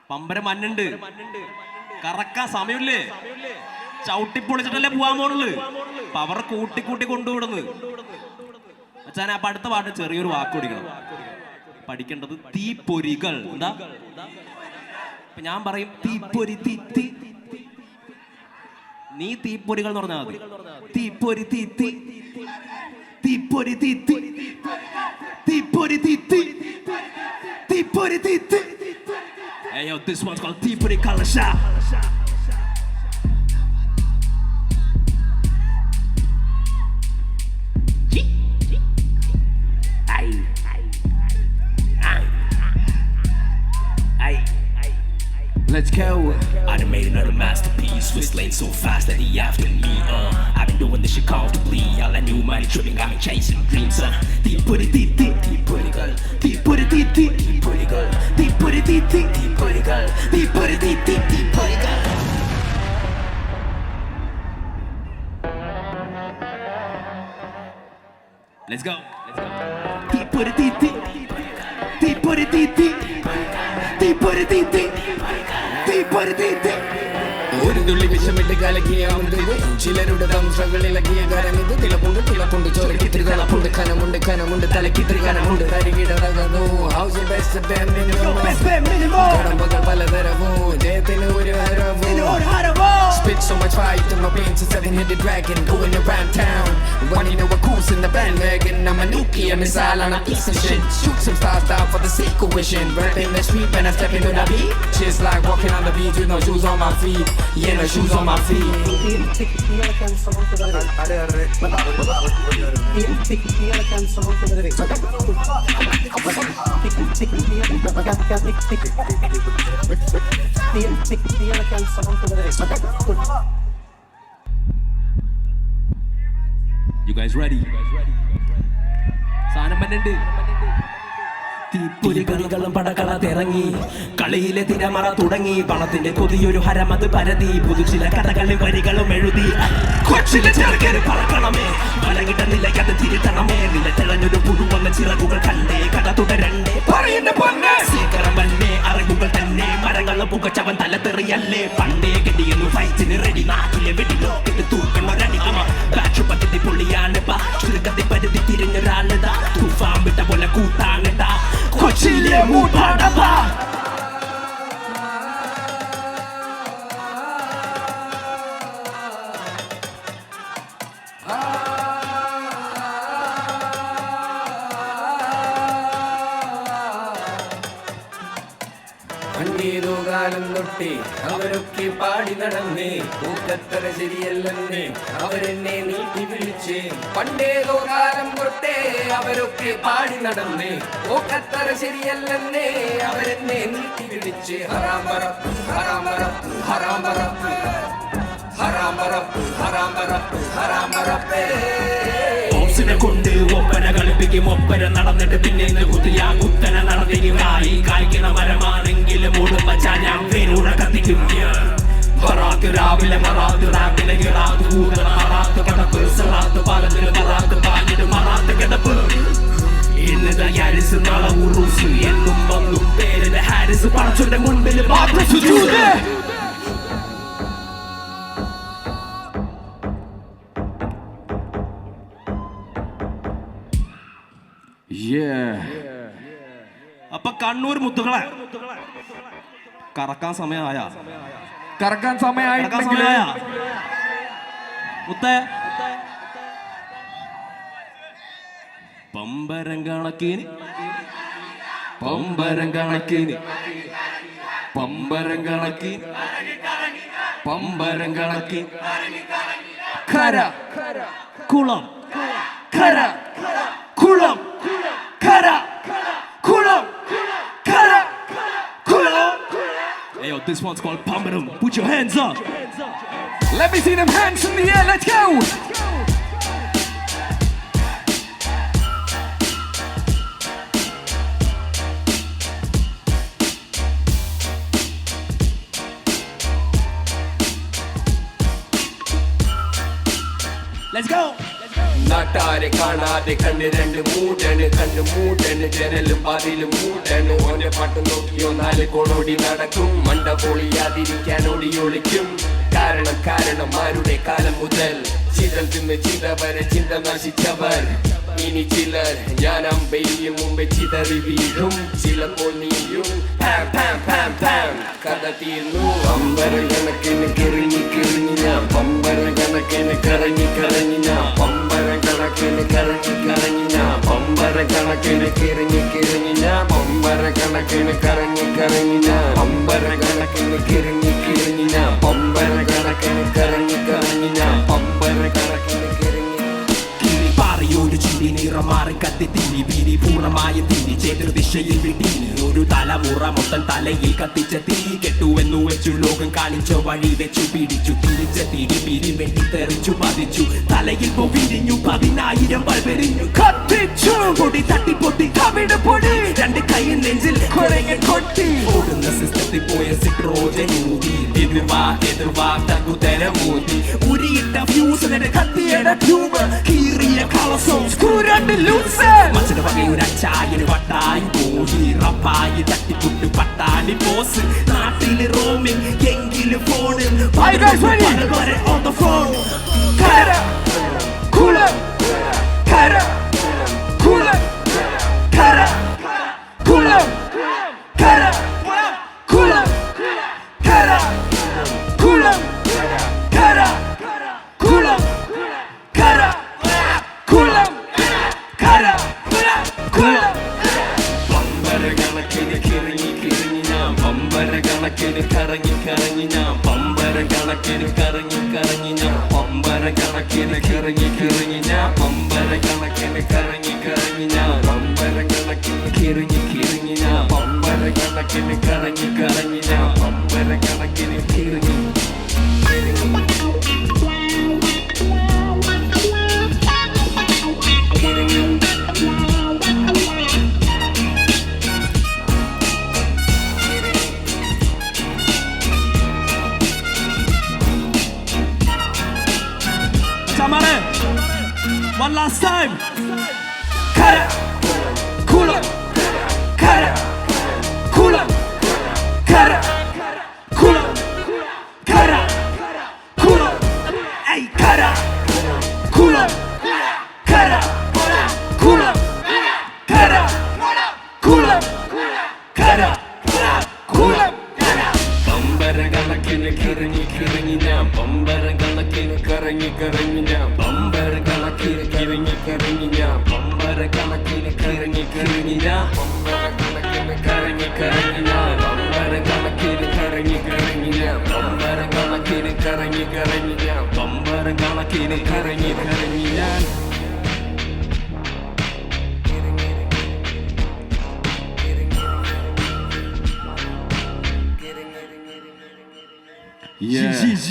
പമ്പരം മണ്ണുണ്ട്, കറക്കാൻ സമയമില്ലേ? ചവിട്ടിപ്പൊളിച്ചിട്ടല്ലേ പോവാൻ പോണുള്ളു. പവർ കൂട്ടി കൊണ്ടുവിടുന്നു. അച്ഛാൻ അപ്പൊ അടുത്ത പാട്ട് ചെറിയൊരു വാക്ക് പഠിക്കണം. പഠിക്കേണ്ടത് തീപ്പൊരികൾ. എന്താ ഞാൻ പറയും? തീപ്പൊരി തീ. നീ തീപ്പൊരികൾ എന്ന് പറഞ്ഞാൽ മതി. തീപ്പൊരി തീ തീപ്പൊരി തീ തീപ്പൊരി തീ തീപ്പൊരി തീ. Hey yo, this one's called Tipuri Kalasha. Let's go. I done made another masterpiece. Swiss lane so fast that he after me. I've been doing this shit comfortably. All I knew, money tripping, got me chasing dreams. Tipuri ti ti, tipuri gal. Tipuri ti ti, tipuri gal. Tipuri ti ti, tipuri gal. Tipuri ti ti, tipuri gal. Let's go. Tipuri ti ti, tipuri ti ti, tipuri ti ti. ഒരു തുള്ളി വിഷമിട്ട് കലക്കിയാവുന്നത് ചിലരുടെ തംശകൾ ഇളകിയ കരമിത്. തിളപ്പുണ്ട് ചോരക്കിത്തിരി തളപ്പുണ്ട്, കനമുണ്ട് തലക്കിത്തിരി കനമുണ്ട്. തരികിടന്നു കടമ്പകൾ പലതരവും ജയത്തിന് ഒരു ഹരവും. Spit so much fire through my veins, a seven-headed dragon going around town. Running over course in the bandwagon. I'm a nuclear missile on a piece of shit. Shoot some stars down for the sake of wishing. Rapping the street when I step into the beat. Just like walking on the beach with no shoes on my feet. Yeah, no shoes on my feet. You guys ready? സാധനം വന്നിട്ടുണ്ട്. തീപ്പൊരികളും പടകളത്തിറങ്ങി, കളിയിലെ തിരമറ തുടങ്ങി. പണത്തിന്റെ കൊതിയൊരു ഹരമത് പരതി. പുതുചില കഥകളും വരികളും എഴുതി. കൊച്ചിലെ ചെറുകേറി പറക്കണമേ, വലകിട്ട നിലയ്ക്കത് തിരുത്തണമേ. നില തെളഞ്ഞൊരു പുഴുവന്ന ചിറകുകൾ കണ്ടേ, കഥ തുടരണ്ടേ. പറയുന്ന പൊന്നെ സീക്കരം വന്നേ, അറിവുകൾ തന്നെ. മരങ്ങളും പുകച്ചവൻ തലത്തെറിയല്ലേ. പണ്ടേ കെട്ടിയെന്നു ഫൈറ്റിന് റെഡി. നാട്ടിലെ വെടിലോക്കിട്ട് തൂക്കണൊരടിക്കമ. ബാച്ചു പദ്ധതി പൊള്ളിയാണ് ചുരുക്കത്തിൽ പരിധി തിരിഞ്ഞൊരാളിതാ. തൂഫാൻ വിട്ട പോലെ കൂട്ടാണിതാ കൊച്ചിയിലെ മൂട്ടാടപ്പാ. പണ്ടേതോ കാലം തൊട്ടേ അവരൊക്കെ പാടി നടന്നേ. കൂട്ടത്തര ശരിയല്ലെന്നേ അവരെന്നെ നീട്ടി വിളിച്ചേ. പണ്ടേതോ കാലം തൊട്ടേ അവരൊക്കെ പാടി നടന്നേ. കൂട്ടത്തര ശരിയല്ലെന്നേ അവരെന്നെ നീട്ടി വിളിച്ചേ. ഹറാംബറപ്പ് ഹറാംബറപ്പ് ഹറാംബറപ്പ് ഹറാംബറപ്പ് ഹറാംബറപ്പ് ഹറാംബറപ്പേ. കൊണ്ട് ഒപ്പന കളിപ്പിക്കും. ഒപ്പന നടന്നിട്ട് പിന്നെ കുത്തിയാ കുത്തന നടന്നിരിക്കായി. കായ്ക്കണ മരമാണെങ്കിലും ഓടുമ്പച്ചാ ഞാൻ വേരൂടെ കത്തിക്കും. ഹറാത്ത് രാവിലെ മറാത്ത് റാപ്പിലെ കിറാത്ത് കൂടണ ഹറാത്ത് കടപ്പ് സറാത്ത് പാലത്തിന് മറാത്ത് പാലിന് മറാത്ത് കിടപ്പ്. ഇന്നതാ ഹാരിസ് നാളെ ഉറൂസ് എന്നും വന്നും പേരിന് ഹാരിസ് പടച്ചോന്റെ മുൻപിൽ മാത്രം സുജൂദ്. അപ്പൊ കണ്ണൂർ മുത്തുകളെ കറക്കാൻ സമയമായ മുത്തേ പമ്പരം കണക്കിന് കര കുളം കര കുളം കര കുളം കര കുളം. Hey yo, this one's called Pambaram. Put your hands up. Let me see them hands in the air. Let's go. Let's go. നാട്ടാരെ കാണാതെ കണ്ണ് രണ്ട് മൂടണ് കണ്ണ് മൂടണ് ജനലും അതിലും മൂടണ് ഓനെ പാട്ട് നോക്കിയോ 4 കോണോടി നടക്കും മണ്ട പൊളിയാതിരിക്കാൻ ഓടി ഒളിക്കും കാരണം ആരുടെ കാലം മുതൽ ചിതൽ തിന്ന് ചിത വരെ ചിന്ത നശിച്ചവർ ഇനി ചിലർ ഞാൻ അമ്പെയ്യും മുമ്പേ ചിതറി വീഴും ചിലപ്പോൾ നീയും കഥ തീർന്നു പമ്പര കണക്കിന് കിറങ്ങി ഞാൻ പമ്പര കണക്കിന് കറങ്ങി ഞാൻ പമ്പര കണക്കിന് കറങ്ങി ഞാൻ പമ്പര കണക്കിന് കിറങ്ങി ഞാൻ പമ്പര കണക്കിന് കറങ്ങി ഞാൻ പമ്പര കണക്കിന് കിറങ്ങി ഞാൻ പമ്പര കണക്കിന് കറങ്ങി ഞാൻ പമ്പര കണക്കിന് പാറിയൊരു ചിരി നിറം മാറി കത്തി തിരി വീരി പൂർണ്ണമായ തിരി ചേതൃദിശയിൽ വിട്ടീനി ഒരു തലമുറ മൊത്തം തലയിൽ കത്തിച്ച തിരി കെട്ടുവെന്നു വെച്ചു ലോകം കാണിച്ച വഴി വെച്ചു പിടിച്ചു തിരിച്ച തിരി പിരി വെട്ടിത്തെറിച്ചു പതിച്ചു തലയിൽ വിരിഞ്ഞു 10,000 ബൾബെറിഞ്ഞു കത്തിച്ചു പൊടി തട്ടിപ്പൊട്ടി കവിട് പൊടി 2 കൈ നെഞ്ചിൽ കുരങ്ങൻ കൊട്ടി ഓടുന്ന സിസ്റ്റത്തിൽ പോയ സിട്രോജൻ ഊതി എതിർവാ തകുതരമൂതി ഉരിയിട്ട ഫ്യൂസിനെ കത്തിയുടെ ട്യൂബ് കീറിയ കളസം സ്ക്രൂരണ്ട് ലൂസ് മച്ചട വകയൊരു അച്ചായന് വട്ടായി പോയി റപ്പായി തട്ടിപ്പുട്ട് പട്ടാണി പോസ് നാട്ടില് റോമിങ് എങ്കിലും ഫോണിൽ വരെ on the phone കര കുളം കര കുളം കര കുളം കര കുളം കര കുളം കര കുളം കര കുളം കര കുളം പമ്പര കണക്കിന് കിറങ്ങി ഞാൻ പമ്പര കണക്കിന് കറങ്ങി ഞാൻ പമ്പര കണക്കിന് കറങ്ങി ഞാൻ പമ്പര കണക്കിന് കിറങ്ങി ഞാൻ പമ്പര കണക്കിന് കറങ്ങി ഞാൻ പമ്പര കണക്കിന് കിറങ്ങി ഞാൻ പമ്പര കണക്കിന് കറങ്ങി ഞാൻ പമ്പര കണക്കിന് കിറങ്ങി Chamare, one last time. Kara, kula, kara, kula, kara, kula, kara, kula, ay kara, kula, kara, kula, kara, kula, kara, kula. പമ്പര കണക്കിന് കിറങ്ങി ഞാൻ പമ്പര കണക്കിന് കറങ്ങി ഞാൻ പമ്പര കണക്കിന് കിറങ്ങി ഞാൻ പമ്പര കണക്കിന് കിറങ്ങി ഞാൻ പമ്പര കണക്കിന് കറങ്ങി ഞാൻ പമ്പര കണക്കിന് കറങ്ങി ഞാൻ പമ്പര കണക്കിന് കറങ്ങി ഞാൻ പമ്പര കണക്കിന് കറങ്ങി ഞാൻ Yeah.